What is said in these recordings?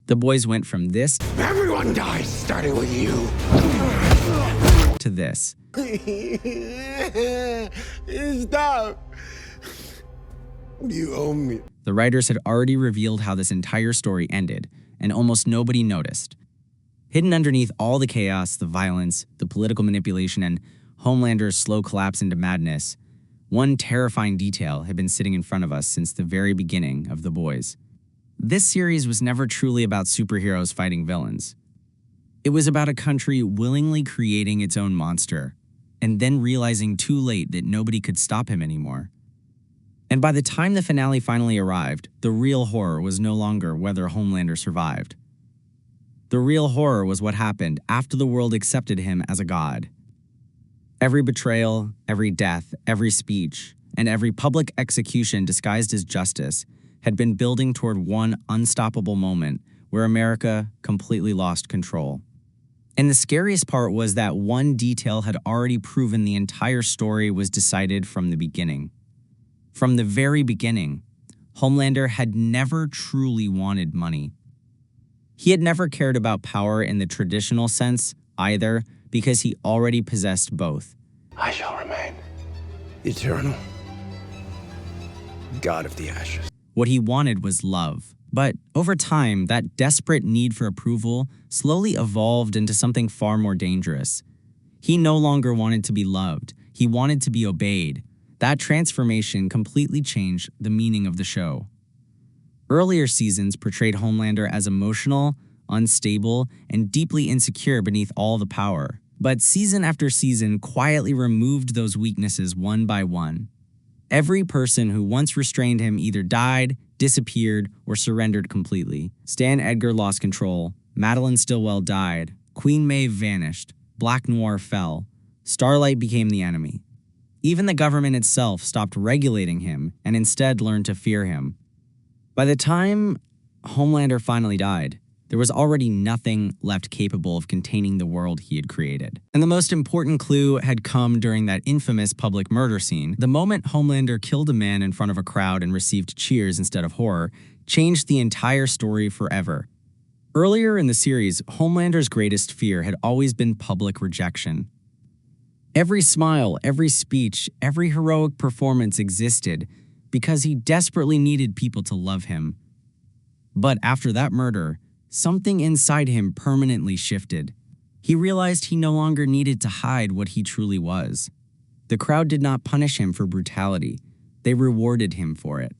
The boys went from this Everyone dies, starting with you. to this. Stop. You owe me. The writers had already revealed how this entire story ended, and almost nobody noticed. Hidden underneath all the chaos, the violence, the political manipulation, and Homelander's slow collapse into madness, one terrifying detail had been sitting in front of us since the very beginning of The Boys. This series was never truly about superheroes fighting villains. It was about a country willingly creating its own monster, and then realizing too late that nobody could stop him anymore. And by the time the finale finally arrived, the real horror was no longer whether Homelander survived. The real horror was what happened after the world accepted him as a god. Every betrayal, every death, every speech, and every public execution disguised as justice had been building toward one unstoppable moment where America completely lost control. And the scariest part was that one detail had already proven the entire story was decided from the beginning. From the very beginning, Homelander had never truly wanted money. He had never cared about power in the traditional sense either, because he already possessed both. I shall remain eternal God of the Ashes. What he wanted was love. But over time, that desperate need for approval slowly evolved into something far more dangerous. He no longer wanted to be loved. He wanted to be obeyed. That transformation completely changed the meaning of the show. Earlier seasons portrayed Homelander as emotional, unstable, and deeply insecure beneath all the power. But season after season quietly removed those weaknesses one by one. Every person who once restrained him either died, disappeared, or surrendered completely. Stan Edgar lost control, Madeline Stillwell died, Queen Maeve vanished, Black Noir fell, Starlight became the enemy. Even the government itself stopped regulating him and instead learned to fear him. By the time Homelander finally died, there was already nothing left capable of containing the world he had created. And the most important clue had come during that infamous public murder scene. The moment Homelander killed a man in front of a crowd and received cheers instead of horror changed the entire story forever. Earlier in the series, Homelander's greatest fear had always been public rejection. Every smile, every speech, every heroic performance existed because he desperately needed people to love him. But after that murder, something inside him permanently shifted. He realized he no longer needed to hide what he truly was. The crowd did not punish him for brutality. They rewarded him for it.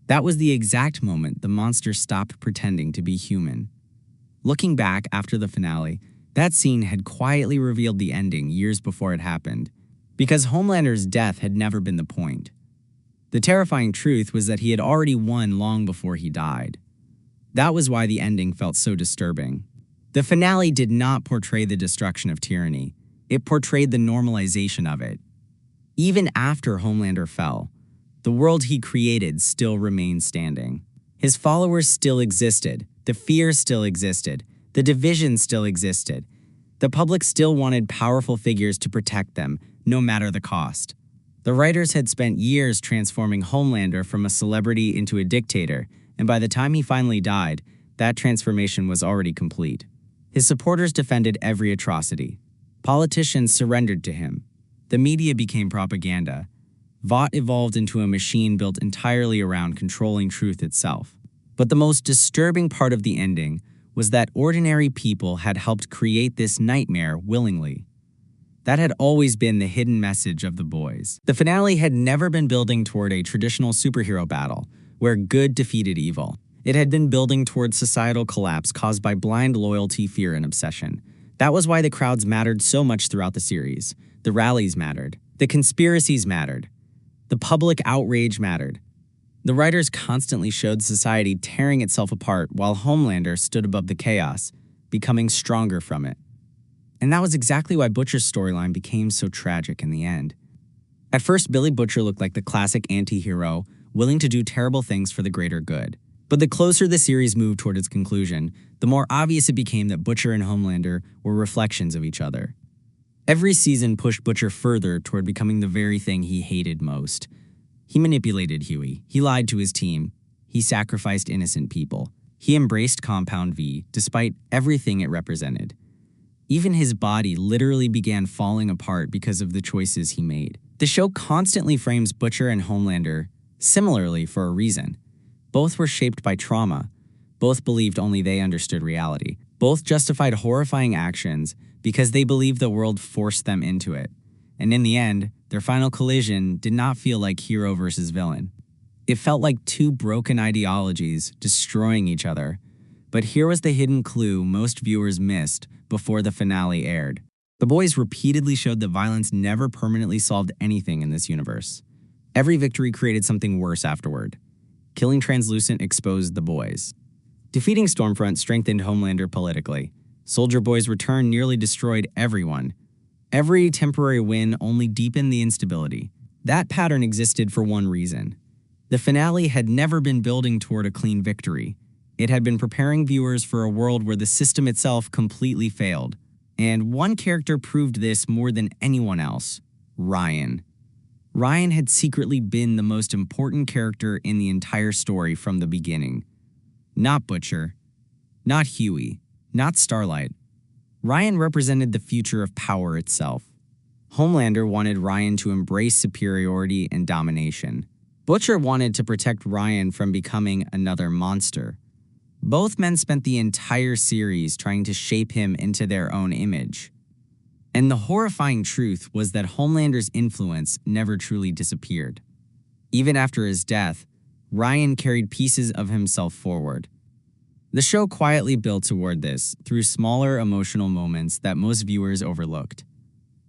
That was the exact moment the monster stopped pretending to be human. Looking back after the finale, that scene had quietly revealed the ending years before it happened, because Homelander's death had never been the point. The terrifying truth was that he had already won long before he died. That was why the ending felt so disturbing. The finale did not portray the destruction of tyranny. It portrayed the normalization of it. Even after Homelander fell, the world he created still remained standing. His followers still existed. The fear still existed. The division still existed. The public still wanted powerful figures to protect them, no matter the cost. The writers had spent years transforming Homelander from a celebrity into a dictator, and by the time he finally died, that transformation was already complete. His supporters defended every atrocity. Politicians surrendered to him. The media became propaganda. Vought evolved into a machine built entirely around controlling truth itself. But the most disturbing part of the ending was that ordinary people had helped create this nightmare willingly. That had always been the hidden message of The Boys. The finale had never been building toward a traditional superhero battle, where good defeated evil. It had been building towards societal collapse caused by blind loyalty, fear, and obsession. That was why the crowds mattered so much throughout the series. The rallies mattered. The conspiracies mattered. The public outrage mattered. The writers constantly showed society tearing itself apart while Homelander stood above the chaos, becoming stronger from it. And that was exactly why Butcher's storyline became so tragic in the end. At first, Billy Butcher looked like the classic anti-hero, willing to do terrible things for the greater good. But the closer the series moved toward its conclusion, the more obvious it became that Butcher and Homelander were reflections of each other. Every season pushed Butcher further toward becoming the very thing he hated most. He manipulated Huey. He lied to his team. He sacrificed innocent people. He embraced Compound V despite everything it represented. Even his body literally began falling apart because of the choices he made. The show constantly frames Butcher and Homelander similarly for a reason. Both were shaped by trauma. Both believed only they understood reality. Both justified horrifying actions because they believed the world forced them into it. And in the end, their final collision did not feel like hero versus villain. It felt like two broken ideologies destroying each other. But here was the hidden clue most viewers missed before the finale aired. The boys repeatedly showed that violence never permanently solved anything in this universe. Every victory created something worse afterward. Killing Translucent exposed the boys. Defeating Stormfront strengthened Homelander politically. Soldier Boy's return nearly destroyed everyone. Every temporary win only deepened the instability. That pattern existed for one reason. The finale had never been building toward a clean victory. It had been preparing viewers for a world where the system itself completely failed. And one character proved this more than anyone else: Ryan. Ryan had secretly been the most important character in the entire story from the beginning. Not Butcher, not Huey, not Starlight. Ryan represented the future of power itself. Homelander wanted Ryan to embrace superiority and domination. Butcher wanted to protect Ryan from becoming another monster. Both men spent the entire series trying to shape him into their own image. And the horrifying truth was that Homelander's influence never truly disappeared. Even after his death, Ryan carried pieces of himself forward. The show quietly built toward this through smaller emotional moments that most viewers overlooked.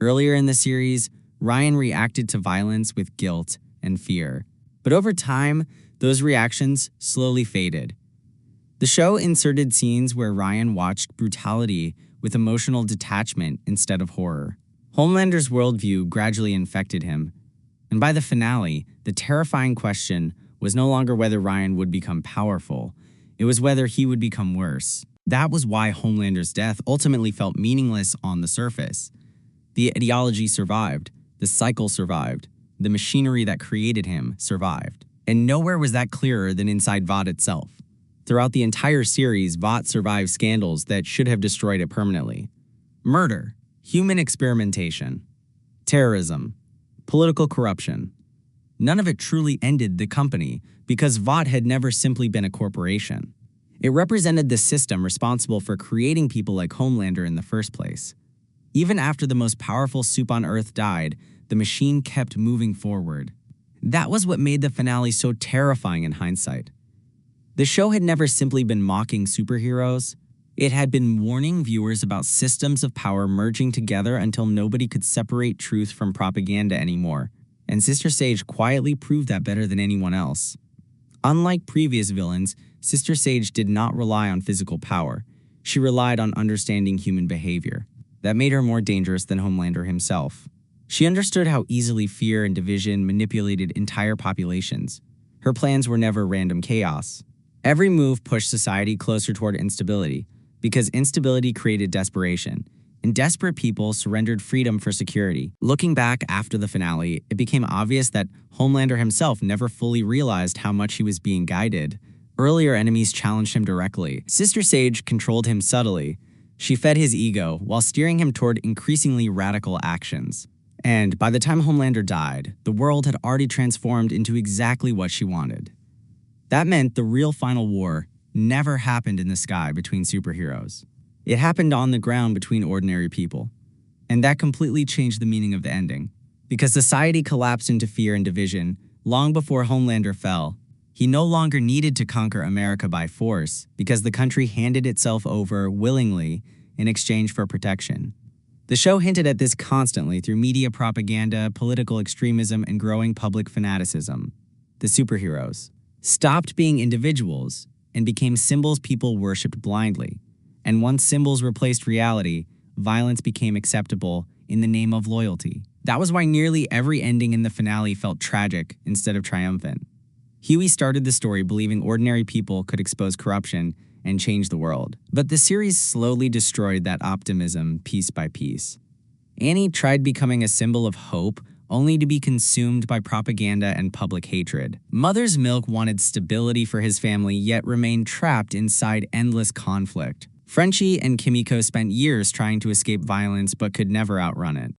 Earlier in the series, Ryan reacted to violence with guilt and fear. But over time, those reactions slowly faded. The show inserted scenes where Ryan watched brutality with emotional detachment instead of horror. Homelander's worldview gradually infected him, and by the finale, the terrifying question was no longer whether Ryan would become powerful, it was whether he would become worse. That was why Homelander's death ultimately felt meaningless on the surface. The ideology survived, the cycle survived, the machinery that created him survived. And nowhere was that clearer than inside Vought itself. Throughout the entire series, Vought survived scandals that should have destroyed it permanently. Murder, human experimentation, terrorism, political corruption. None of it truly ended the company because Vought had never simply been a corporation. It represented the system responsible for creating people like Homelander in the first place. Even after the most powerful Supe on Earth died, the machine kept moving forward. That was what made the finale so terrifying in hindsight. The show had never simply been mocking superheroes. It had been warning viewers about systems of power merging together until nobody could separate truth from propaganda anymore. And Sister Sage quietly proved that better than anyone else. Unlike previous villains, Sister Sage did not rely on physical power. She relied on understanding human behavior. That made her more dangerous than Homelander himself. She understood how easily fear and division manipulated entire populations. Her plans were never random chaos. Every move pushed society closer toward instability, because instability created desperation, and desperate people surrendered freedom for security. Looking back after the finale, it became obvious that Homelander himself never fully realized how much he was being guided. Earlier enemies challenged him directly. Sister Sage controlled him subtly. She fed his ego while steering him toward increasingly radical actions. And by the time Homelander died, the world had already transformed into exactly what she wanted. That meant the real final war never happened in the sky between superheroes. It happened on the ground between ordinary people. And that completely changed the meaning of the ending. Because society collapsed into fear and division long before Homelander fell, he no longer needed to conquer America by force because the country handed itself over willingly in exchange for protection. The show hinted at this constantly through media propaganda, political extremism, and growing public fanaticism. The superheroes stopped being individuals and became symbols people worshipped blindly. And once symbols replaced reality, violence became acceptable in the name of loyalty. That was why nearly every ending in the finale felt tragic instead of triumphant. Huey started the story believing ordinary people could expose corruption and change the world. But the series slowly destroyed that optimism piece by piece. Annie tried becoming a symbol of hope only to be consumed by propaganda and public hatred. Mother's Milk wanted stability for his family, yet remained trapped inside endless conflict. Frenchie and Kimiko spent years trying to escape violence but could never outrun it.